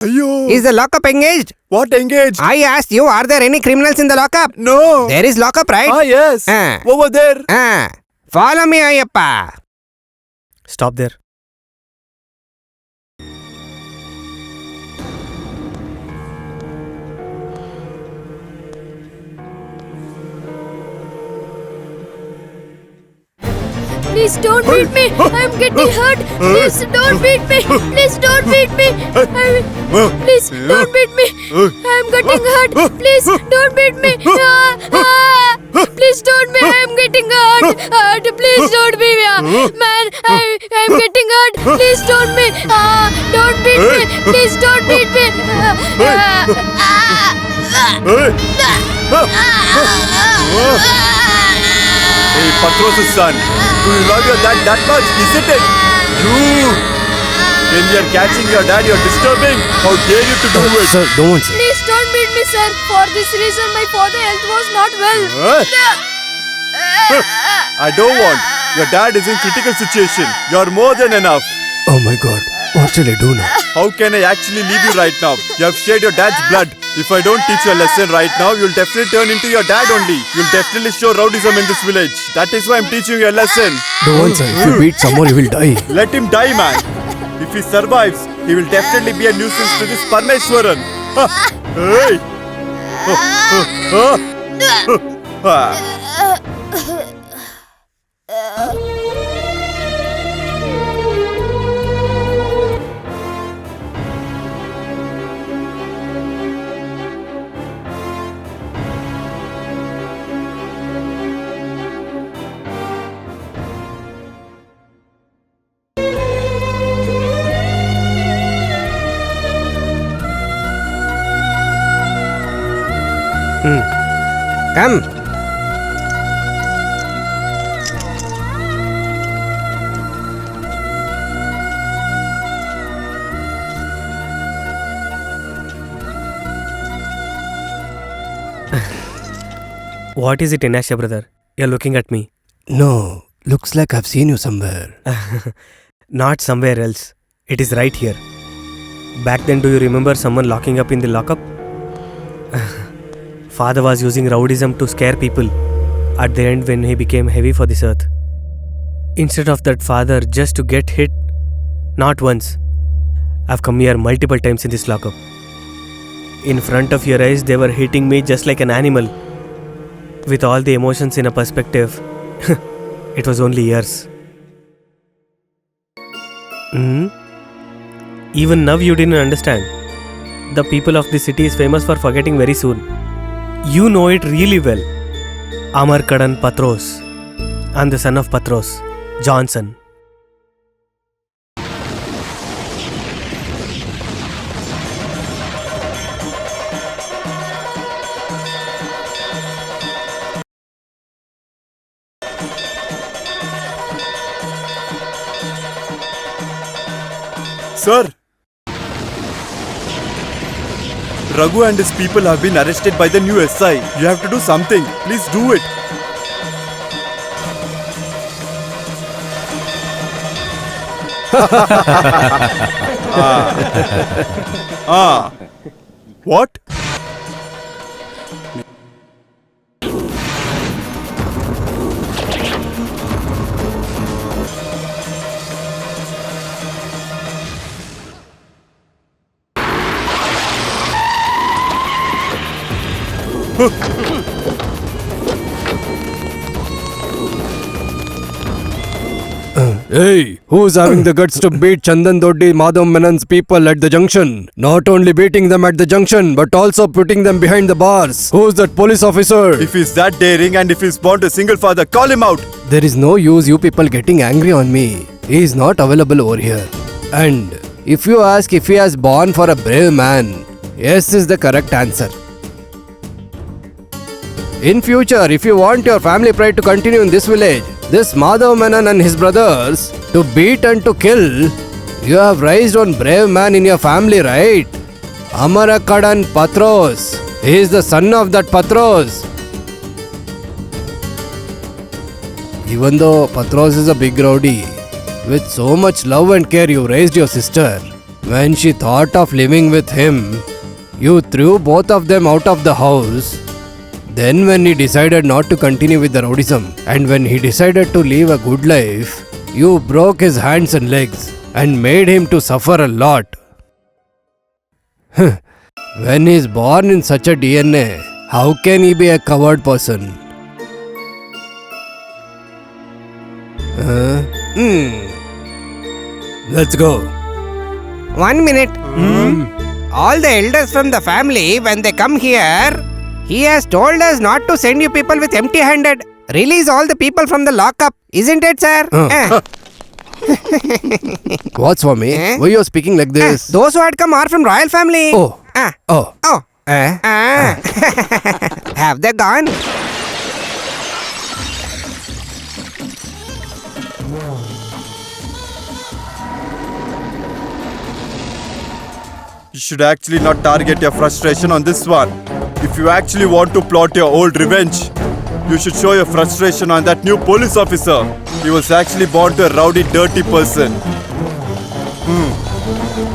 Ayyo. Is the lockup engaged? What engaged? I asked you, are there any criminals in the lockup? No. There is lockup, right? Ah, yes. Over there. Follow me, Ayyappa. Stop there. Please don't beat me. I'm getting hurt. Please don't beat me. Please don't beat me. Please don't beat me. I'm getting hurt. Please don't beat me. Please don't beat me. I'm getting hurt. Please don't beat me. Man, I'm getting hurt. Please don't beat me. Don't beat me. Please don't beat me. Hey, Patros' son. Do you love your dad that much, isn't it? You! When we are catching your dad, you're disturbing. How dare you to do it? Sir, don't, sir. Please don't beat me, sir. For this reason, my father's health was not well. I don't want. Your dad is in critical situation. You're more than enough. Oh my God. What shall I do now? How can I actually leave you right now? You have shed your dad's blood. If I don't teach you a lesson right now, you'll definitely turn into your dad only. You'll definitely show rowdyism in this village. That is why I'm teaching you a lesson. Don't, sir. If you beat someone, he will die. Let him die, man. If he survives, he will definitely be a nuisance to this Parmeshwaran. Hey! Come. What is it, Inasha, brother? You're looking at me. No, looks like I've seen you somewhere. Not somewhere else. It is right here. Back then, do you remember someone locking up in the lockup? Father was using rowdyism to scare people at the end when he became heavy for this earth. Instead of that father just to get hit, not once. I've come here multiple times in this lockup. In front of your eyes, they were hitting me just like an animal. With all the emotions in a perspective, it was only years. Even now you didn't understand. The people of this city is famous for forgetting very soon. You know it really well. Amarkadan Patros. I'm the son of Patros, Johnson. Sir! Raghu and his people have been arrested by the new SI. You have to do something. Please do it. What? Hey, who's having the guts to beat Chandan Doddi Madhav Menon's people at the junction? Not only beating them at the junction, but also putting them behind the bars. Who's that police officer? If he's that daring and if he's born to a single father, call him out. There is no use you people getting angry on me. He is not available over here. And if you ask if he has born for a brave man, yes is the correct answer. In future, if you want your family pride to continue in this village, this Madhav Menon and his brothers, to beat and to kill, you have raised one brave man in your family, right? Amarkadan Patros. He is the son of that Patros. Even though Patros is a big rowdy, with so much love and care you raised your sister, When she thought of living with him, you threw both of them out of the house. Then when he decided not to continue with the rowdyism, and when he decided to live a good life, you broke his hands and legs and made him to suffer a lot. When he is born in such a DNA, how can he be a coward person? Let's go. 1 minute. All the elders from the family, when they come here, he has told us not to send you people with empty-handed. Release all the people from the lockup, isn't it, sir? What, Swami? Eh? Why you are speaking like this? Those who had come are from royal family. Oh. Ah. Oh. Oh. Have they gone? You should actually not target your frustration on this one. If you actually want to plot your old revenge, you should show your frustration on that new police officer. He was actually born to a rowdy, dirty person.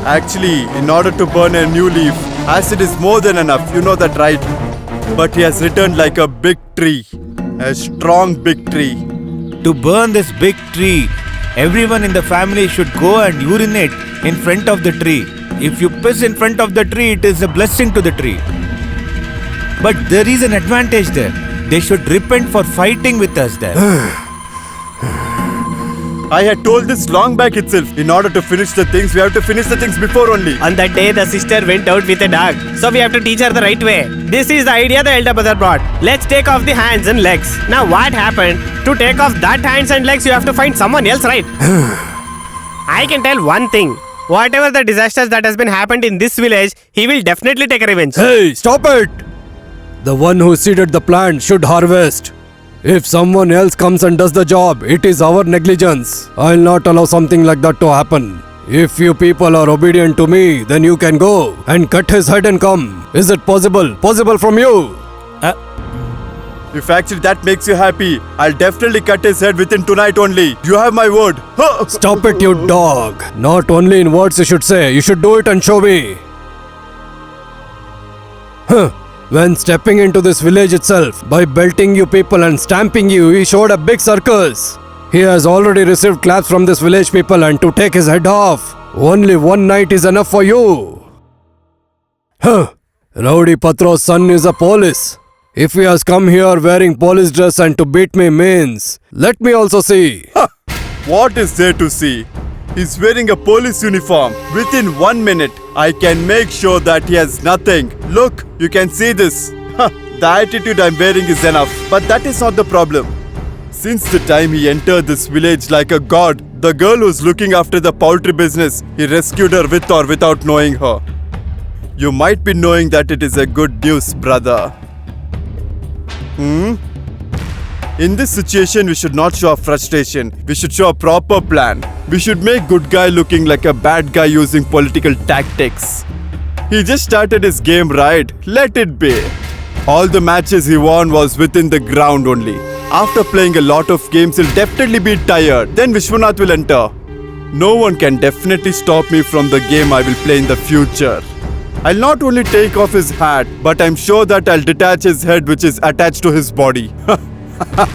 Actually, in order to burn a new leaf, acid is more than enough, you know that, right? But he has returned like a big tree. A strong big tree. To burn this big tree, everyone in the family should go and urinate in front of the tree. If you piss in front of the tree, it is a blessing to the tree. But there is an advantage there. They should repent for fighting with us there. I had told this long back itself. In order to finish the things, we have to finish the things before only. On that day, the sister went out with a dog. So we have to teach her the right way. This is the idea the elder brother brought. Let's take off the hands and legs. Now what happened? To take off that hands and legs, you have to find someone else, right? I can tell one thing. Whatever the disasters that has been happened in this village, he will definitely take a revenge. Hey, stop it! The one who seeded the plant should harvest. If someone else comes and does the job, it is our negligence. I'll not allow something like that to happen. If you people are obedient to me, then you can go and cut his head and come. Is it possible? Possible from you? If actually that makes you happy, I'll definitely cut his head within tonight only. You have my word. Stop it, you dog. Not only in words you should say, you should do it and show me. When stepping into this village itself, by belting you people and stamping you, he showed a big circus. He has already received claps from this village people and to take his head off. Only one night is enough for you. Rowdy Patro's son is a police. If he has come here wearing police dress and to beat me means, let me also see. What is there to see? He's wearing a police uniform. Within 1 minute, I can make sure that he has nothing. Look, you can see this. The attitude I'm wearing is enough. But that is not the problem. Since the time he entered this village like a god, the girl who's looking after the poultry business, he rescued her with or without knowing her. You might be knowing that it is a good news, brother. In this situation, we should not show our frustration. We should show a proper plan. We should make good guy looking like a bad guy using political tactics. He just started his game right. Let it be. All the matches he won was within the ground only. After playing a lot of games, he'll definitely be tired. Then Vishwanath will enter. No one can definitely stop me from the game I will play in the future. I'll not only take off his hat, but I'm sure that I'll detach his head which is attached to his body.